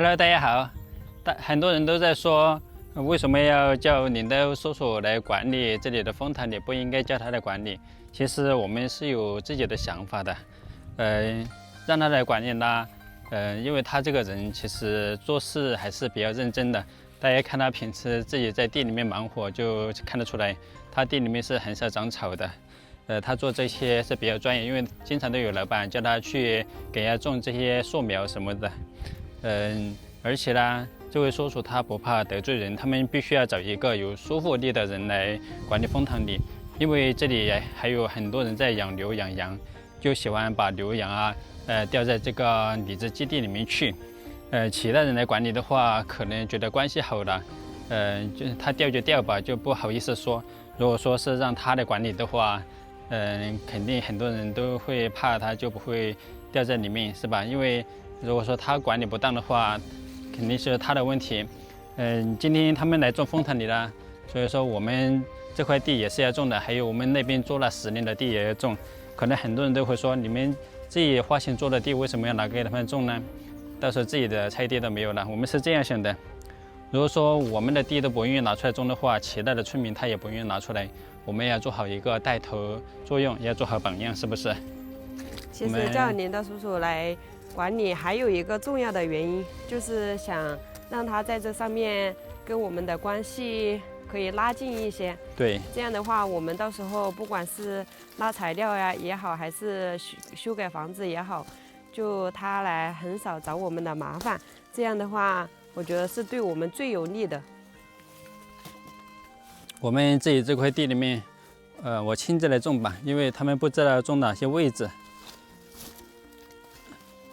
Hello， 大家好。很多人都在说，为什么要叫领导叔叔来管理这里的蜂塘里，不应该叫他来管理？其实我们是有自己的想法的。让他来管理呢，因为他这个人其实做事还是比较认真的。大家看他平时自己在地里面忙活，就看得出来，他地里面是很少长草的。他做这些是比较专业，因为经常都有老板叫他去给他种这些树苗什么的。而且呢，这位叔叔他不怕得罪人，他们必须要找一个有说服力的人来管理蜂塘里，因为这里还有很多人在养牛养羊，就喜欢把牛羊啊，调在这个李子基地里面去。其他人来管理的话，可能觉得关系好了，就他调就调吧，就不好意思说。如果说是让他来管理的话，肯定很多人都会怕他，就不会调在里面，是吧？因为如果说他管理不当的话，肯定是他的问题。今天他们来种蜂塘里了，所以说我们这块地也是要种的，还有我们那边做了10年的地也要种。可能很多人都会说，你们自己花钱做的地，为什么要拿给他们种呢？到时候自己的菜地都没有了。我们是这样想的，如果说我们的地都不愿意拿出来种的话，其他的村民他也不愿意拿出来。我们要做好一个带头作用，要做好榜样，是不是？其实叫领导叔叔来管理还有一个重要的原因，就是想让他在这上面跟我们的关系可以拉近一些。对，这样的话，我们到时候不管是拉材料呀也好，还是修改房子也好，就他来很少找我们的麻烦。这样的话，我觉得是对我们最有利的。我们自己这块地里面，我亲自来种吧，因为他们不知道种哪些位置。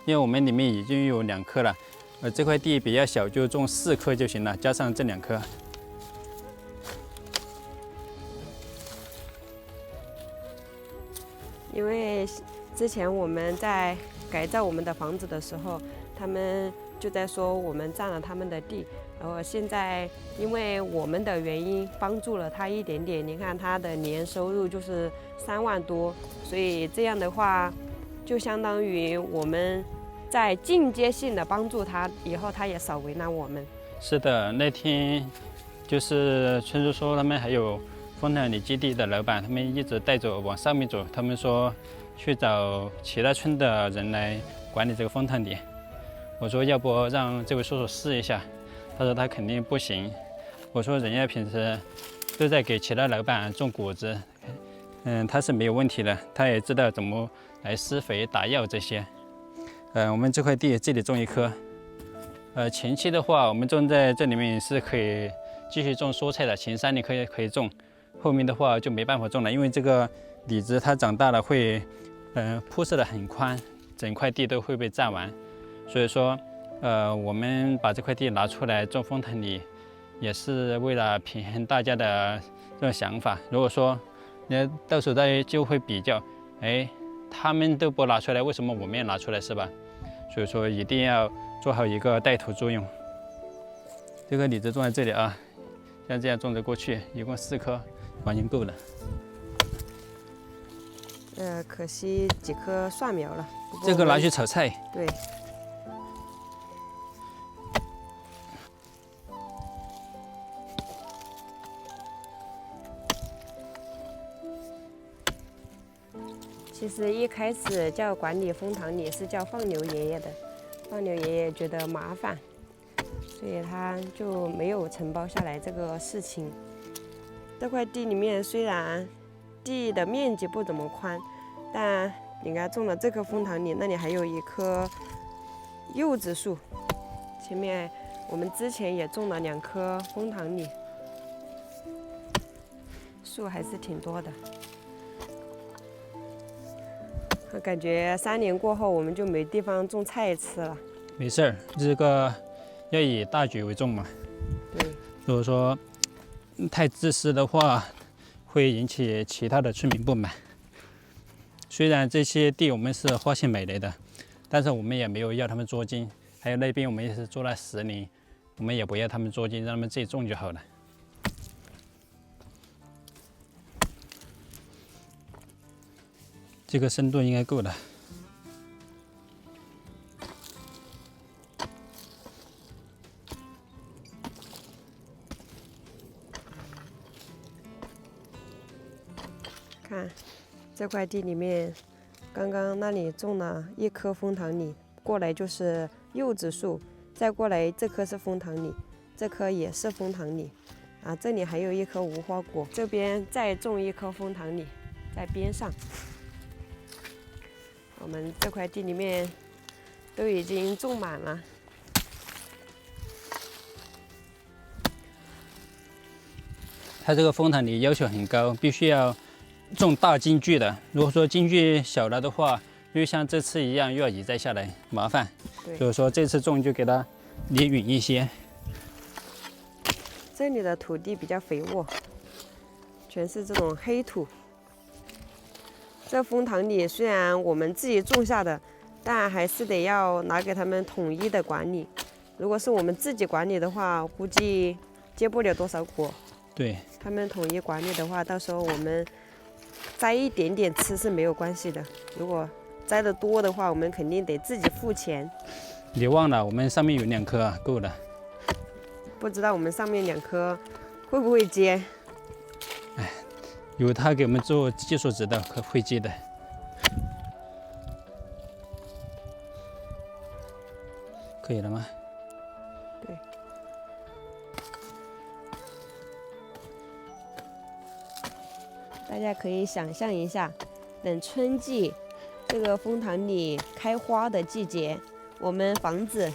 因为我们里面已经有2棵了，这块地比较小，就种4棵就行了，加上这2棵。因为之前我们在改造我们的房子的时候，他们就在说我们占了他们的地，然后现在因为我们的原因帮助了他一点点，你看他的年收入就是3万多，所以这样的话，就相当于我们在间接性的帮助他，以后他也少为难我们。是的，那天就是村主说他们还有蜂塘里基地的老板，他们一直带着往上面走，他们说去找其他村的人来管理这个蜂塘里。我说要不让这位叔叔试一下，他说他肯定不行。我说人家平时都在给其他老板种果子，他是没有问题的，他也知道怎么来施肥打药这些。我们这块地这里种1棵，前期的话我们种在这里面是可以继续种蔬菜的，前3年可以种，后面的话就没办法种了，因为这个李子它长大了会，铺设的很宽，整块地都会被占完。所以说，我们把这块地拿出来种蜂塘里，也是为了平衡大家的这种想法。如果说，到时候大家就会比较，他们都不拿出来，为什么我们要拿出来，是吧？所以说一定要做好一个带头作用。这个李子种在这里啊，像这样种着过去，一共4棵，完全够了。可惜几棵蒜苗了。这个拿去炒菜。对。其实一开始叫管理蜂塘里是叫放牛爷爷的，放牛爷爷觉得麻烦，所以他就没有承包下来这个事情。这块地里面虽然地的面积不怎么宽，但你看种了这棵蜂塘里，那里还有1棵柚子树，前面我们之前也种了2棵蜂塘里，树还是挺多的。我感觉3年过后，我们就没地方种菜吃了。没事儿，这个要以大局为重嘛。对。如果说太自私的话，会引起其他的村民不满。虽然这些地我们是花钱买来的，但是我们也没有要他们捉金。还有那边我们也是做了10年，我们也不要他们捉金，让他们自己种就好了。这个深度应该够了。看这块地里面，刚刚那里种了1棵枫糖李，过来就是柚子树，再过来这棵是枫糖李，这棵也是枫糖李，啊，这里还有1棵无花果，这边再种1棵枫糖李，在边上。我们这块地里面都已经种满了。它这个枫糖李要求很高，必须要种大茎距的。如果说茎距小了的话，又像这次一样又要移栽下来，麻烦。所以说这次种就给它离远一些。这里的土地比较肥沃，全是这种黑土。这枫糖李虽然我们自己种下的，但还是得要拿给他们统一的管理。如果是我们自己管理的话，估计结不了多少果。对，他们统一管理的话，到时候我们摘一点点吃是没有关系的。如果摘的多的话，我们肯定得自己付钱。你忘了，我们上面有2棵啊，够了。不知道我们上面2棵会不会结？哎，有他给我们做技术指导，可会接的。可以了吗？对。大家可以想象一下，等春季这个枫糖李开花的季节，我们房子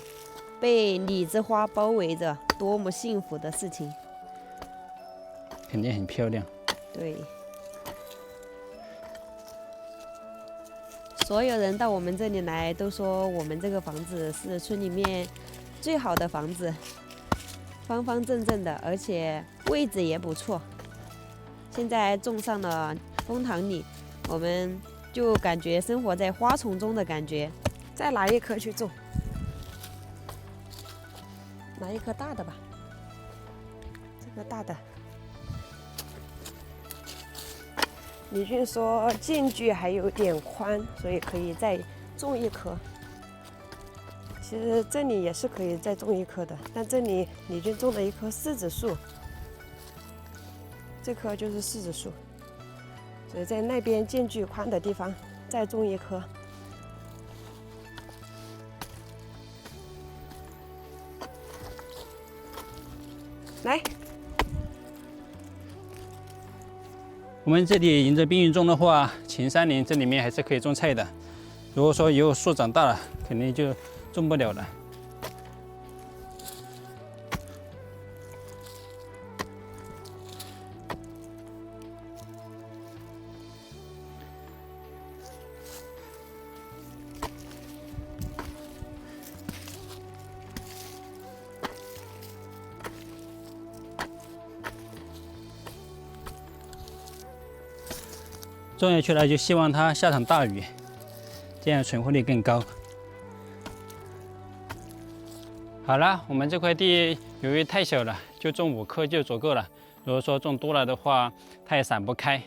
被李子花包围着，多么幸福的事情！肯定很漂亮。对，所有人到我们这里来都说我们这个房子是村里面最好的房子，方方正正的，而且位置也不错。现在种上了枫糖李，我们就感觉生活在花丛中的感觉。再拿1棵去种，拿1棵大的吧，这个大的。李俊说间距还有点宽，所以可以再种1棵。其实这里也是可以再种1棵的，但这里李俊种了1棵柿子树。这棵就是柿子树，所以在那边间距宽的地方再种1棵。来，我们这里沿着边缘种的话，前3年这里面还是可以种菜的。如果说以后树长大了，肯定就种不了了。种下去了，就希望它下场大雨，这样存活率更高。好了，我们这块地由于太小了，就种5棵就足够了。如果说种多了的话，它也散不开。